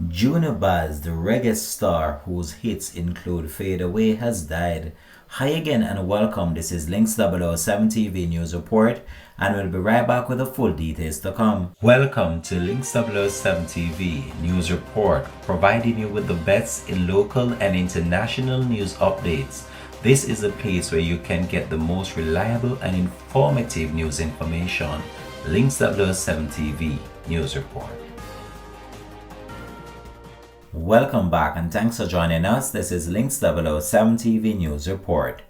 Junior Byles, the reggae star whose hits include Fade Away, has died. Hi again and welcome. This is Links 007 TV News Report, and we'll be right back with the full details to come. Welcome to Links 007 TV News Report, providing you with the best in local and international news updates. This is a place where you can get the most reliable and informative news information. Links 007 TV News Report. Welcome back and thanks for joining us. This is Links 007 TV News Report.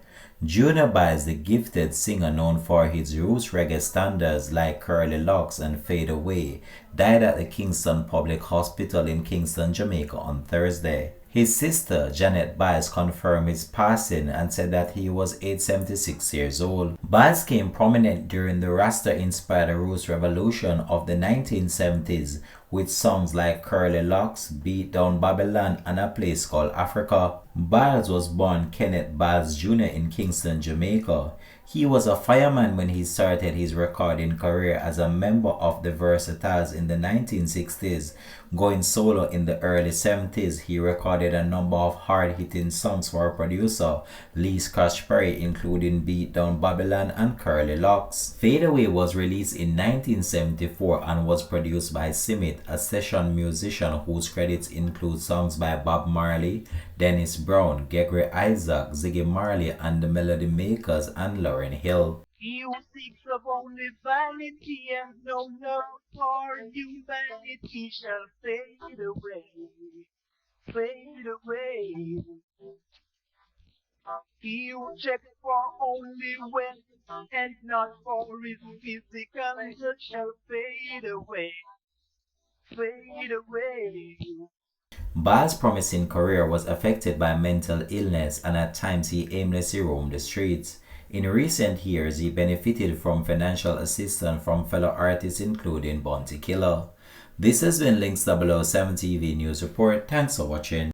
Junior Byles, the gifted singer known for his roots reggae standards like Curly Locks and Fade Away, died at the Kingston Public Hospital in Kingston, Jamaica on Thursday. His sister, Janet Byles, confirmed his passing and said that he was aged 76 years old. Byles came prominent during the Rasta-inspired roots revolution of the 1970s with songs like Curly Locks, Beat Down Babylon, and A Place Called Africa. Byles was born Kenneth Byles Jr. in Kingston, Jamaica. He was a fireman when he started his recording career as a member of the Versatiles in the 1960s. Going solo in the early 70s, he recorded a number of hard-hitting songs for producer Lee Scratch Perry, including Beat Down Babylon and Curly Locks. Fade Away was released in 1974 and was produced by Simit, a session musician whose credits include songs by Bob Marley, Dennis Brown, Gregory Isaac, Ziggy Marley and the Melody Makers, and Lauryn Hill. You seek of only vanity and no love for humanity shall fade away, fade away. You check for only wealth and not for his physical health shall fade away, fade away. Byles' promising career was affected by mental illness, and at times he aimlessly roamed the streets. In recent years, he benefited from financial assistance from fellow artists including Bounty Killer. This has been Links 007 TV News Report. Thanks for watching.